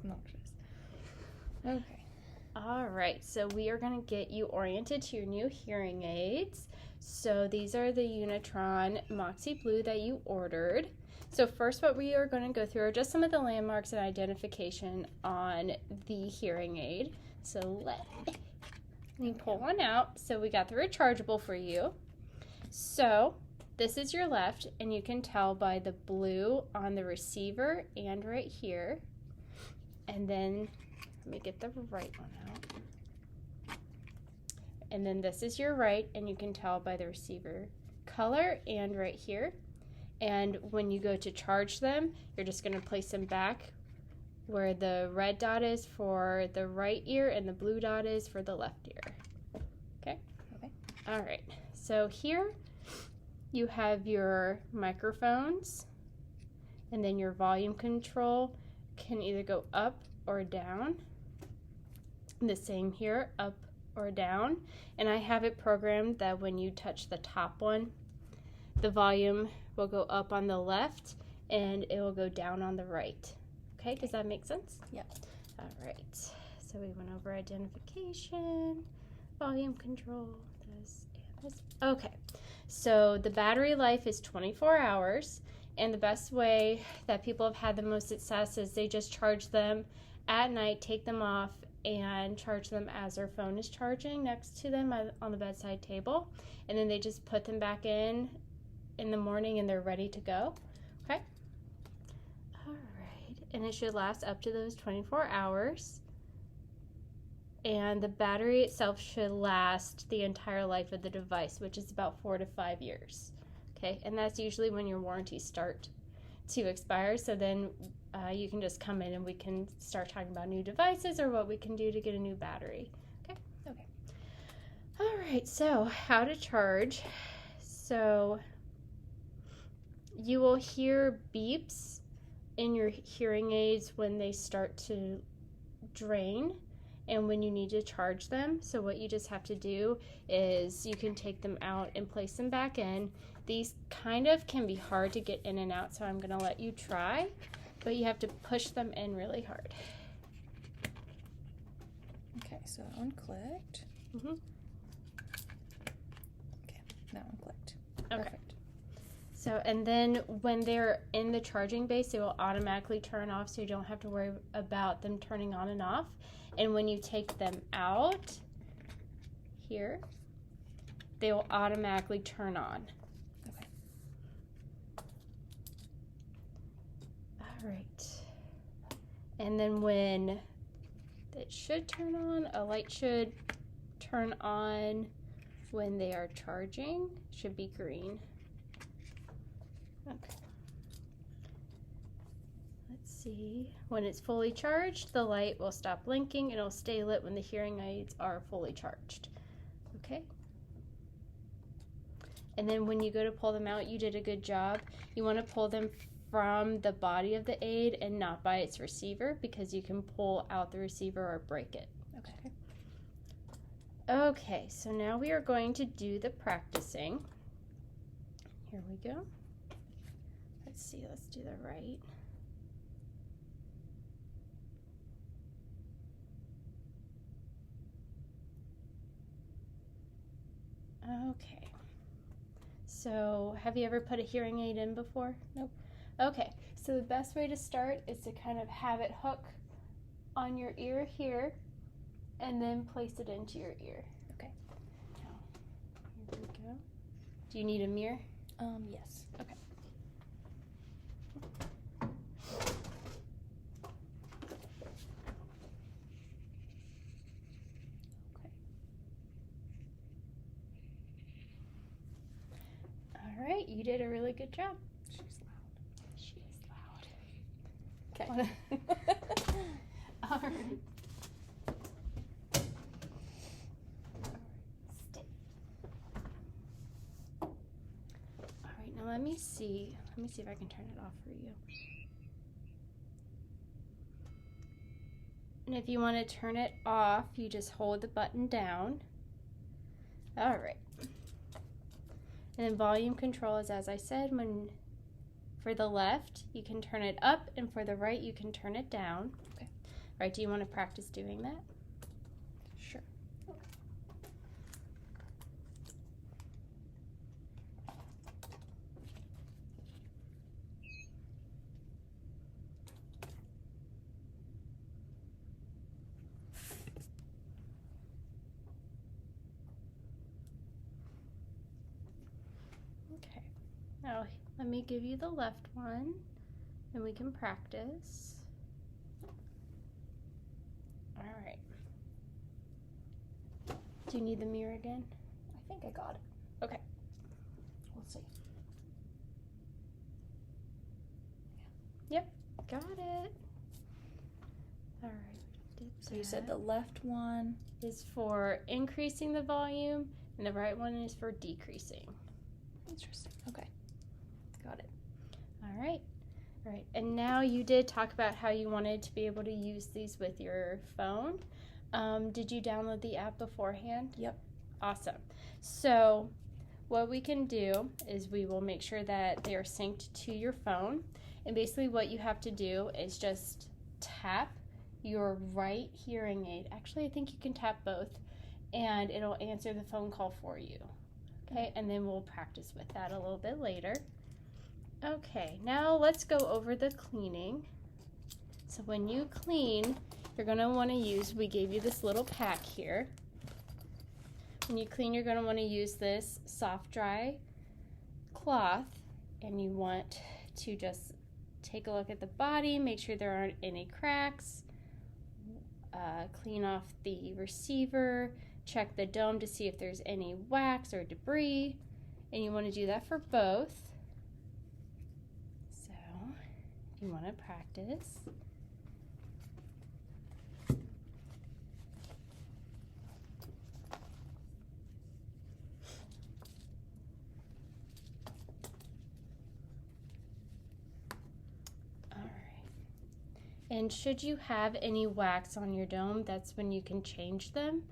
obnoxious. Okay. All right, so we are going to get you oriented to your new hearing aids. So these are the Unitron Moxie Blue that you ordered. So first what we are going to go through are just some of the landmarks and identification on the hearing aid. So let me pull one out. So we got the rechargeable for you. So this is your left, and you can tell by the blue on the receiver and right here. And then let me get the right one out. And then this is your right, and you can tell by the receiver color and right here. And when you go to charge them, you're just going to place them back where the red dot is for the right ear and the blue dot is for the left ear. Okay? Okay. All right. So here you have your microphones, and then your volume control can either go up or down. The same here, up or down. And I have it programmed that when you touch the top one, the volume will go up on the left and it will go down on the right. Okay, does that make sense? Yep. All right, so we went over identification, volume control, this and this. Okay, so the battery life is 24 hours, and the best way that people have had the most success is they just charge them at night, take them off, and charge them as their phone is charging next to them on the bedside table, and then they just put them back in the morning and they're ready to go. Okay. All right, and it should last up to those 24 hours, and the battery itself should last the entire life of the device, which is about 4 to 5 years. Okay, and that's usually when your warranties start to expire, so then you can just come in and we can start talking about new devices or what we can do to get a new battery. Okay. Okay. All right, so how to charge. So you will hear beeps in your hearing aids when they start to drain and when you need to charge them. So what you just have to do is you can take them out and place them back in. These kind of can be hard to get in and out, so I'm going to let you try, but you have to push them in really hard. Okay, so that one clicked. Mm-hmm. Okay, that one clicked. Okay. Perfect. So, and then when they're in the charging base, they will automatically turn off, so you don't have to worry about them turning on and off. And when you take them out here, they will automatically turn on. Okay. All right. And then when it should turn on, a light should turn on when they are charging. Should be green. Okay. Let's see. When it's fully charged, the light will stop blinking and it'll stay lit when the hearing aids are fully charged. Okay? And then when you go to pull them out, you did a good job. You want to pull them from the body of the aid and not by its receiver, because you can pull out the receiver or break it. Okay. Okay, so now we are going to do the practicing. Here we go. Let's see, let's do the right. Okay. So, have you ever put a hearing aid in before? Nope. Okay, so the best way to start is to kind of have it hook on your ear here and then place it into your ear. Okay. Now, here we go. Do you need a mirror? Yes. Okay. All right, you did a really good job. She's loud. She is loud. Okay. All right. Stay. All right, now let me see if I can turn it off for you. And if you want to turn it off, you just hold the button down. All right. And then volume control is, as I said, when for the left, you can turn it up, and for the right, you can turn it down. Okay. right, do you want to practice doing that? Sure. Okay, now let me give you the left one and we can practice. All right. Do you need the mirror again? I think I got it. Okay. We'll see. Yep, got it. All right. So you said the left one is for increasing the volume and the right one is for decreasing. Interesting. Okay. Got it. All right. All right. And now you did talk about how you wanted to be able to use these with your phone. Did you download the app beforehand? Yep. Awesome. So what we can do is we will make sure that they are synced to your phone. And basically what you have to do is just tap your right hearing aid. Actually, I think you can tap both and it'll answer the phone call for you. Okay, and then we'll practice with that a little bit later. Okay, now let's go over the cleaning. So when you clean, you're going to want to use, we gave you this little pack here. When you clean, you're going to want to use this soft dry cloth, and you want to just take a look at the body, make sure there aren't any cracks, clean off the receiver, check the dome to see if there's any wax or debris, and you want to do that for both. So if you want to practice. And should you have any wax on your dome, that's when you can change them.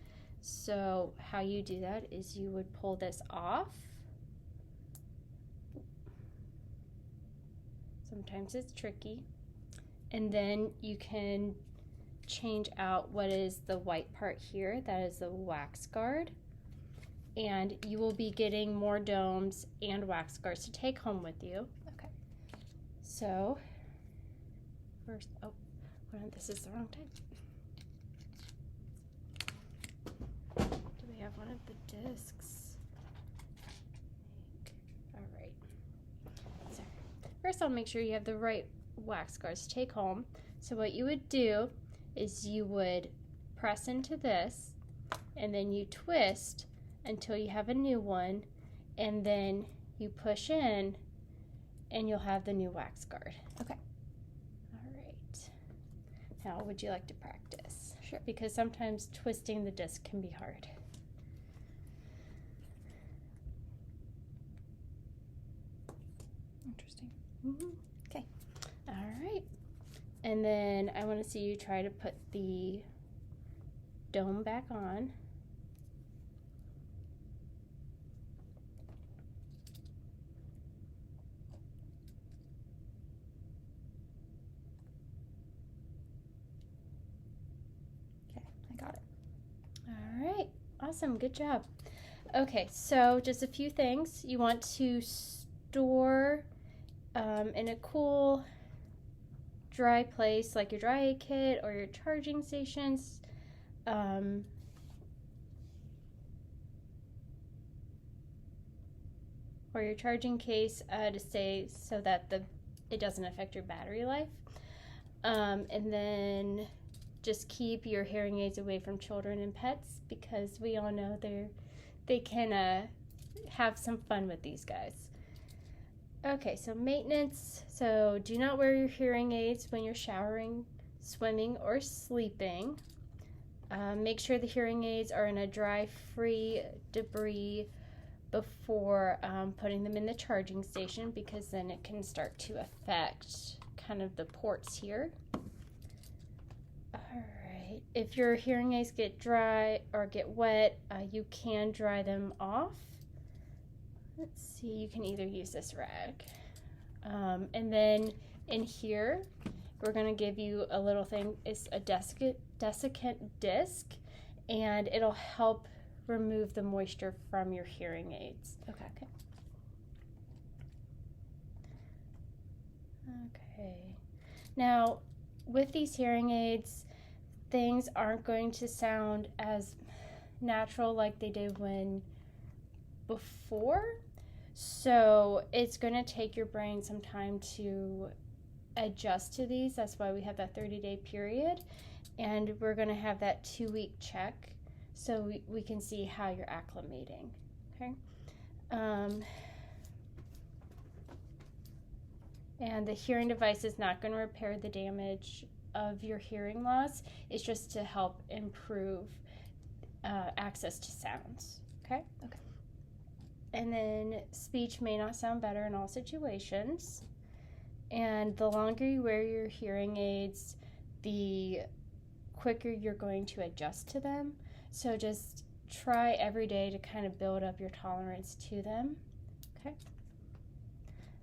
So how you do that is you would pull this off. Sometimes it's tricky. And then you can change out what is the white part here, that is the wax guard. And you will be getting more domes and wax guards to take home with you. Okay. So first, oh, this is the wrong type. Do we have one of the discs? All right. So first I'll make sure you have the right wax guards to take home. So what you would do is you would press into this and then you twist until you have a new one, and then you push in and you'll have the new wax guard. Okay. Now, would you like to practice? Sure. Because sometimes twisting the disc can be hard. Interesting. Okay. All right. And then I want to see you try to put the dome back on. Got it. All right, awesome, good job. Okay, so just a few things. You want to store in a cool, dry place like your dry aid kit or your charging stations. Or your charging case to stay so that it doesn't affect your battery life. And then just keep your hearing aids away from children and pets, because we all know they can have some fun with these guys. Okay, so maintenance. So do not wear your hearing aids when you're showering, swimming, or sleeping. Make sure the hearing aids are in a dry, free debris before putting them in the charging station, because then it can start to affect kind of the ports here. Alright, if your hearing aids get dry or get wet, you can dry them off. Let's see, you can either use this rag. And then in here, we're going to give you a little thing. It's a desiccant disc, and it'll help remove the moisture from your hearing aids. Okay. Okay. Now, with these hearing aids, things aren't going to sound as natural like they did before. So it's going to take your brain some time to adjust to these. That's why we have that 30-day period. And we're going to have that 2-week check so we can see how you're acclimating. Okay. And the hearing device is not going to repair the damage of your hearing loss. It's just to help improve access to sounds. Okay? Okay. And then speech may not sound better in all situations. And the longer you wear your hearing aids, the quicker you're going to adjust to them. So just try every day to kind of build up your tolerance to them. Okay?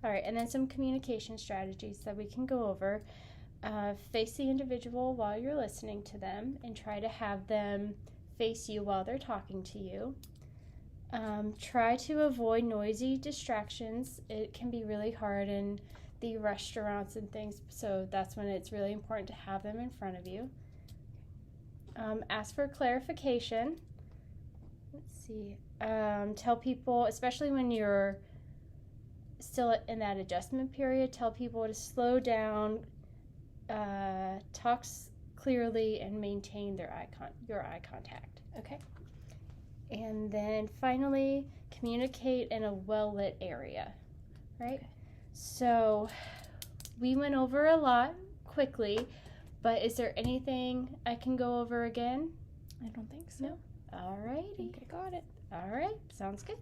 All right, and then some communication strategies that we can go over. Face the individual while you're listening to them and try to have them face you while they're talking to you. Try to avoid noisy distractions. It can be really hard in the restaurants and things, so that's when it's really important to have them in front of you. Ask for clarification. Let's see. Tell people, especially when you're still in that adjustment period, tell people to slow down, talk clearly, and maintain your eye contact. Okay? And then finally, communicate in a well-lit area, right? Okay. So we went over a lot quickly, but is there anything I can go over again? I don't think so. No? All righty. I think I got it. All right. Sounds good.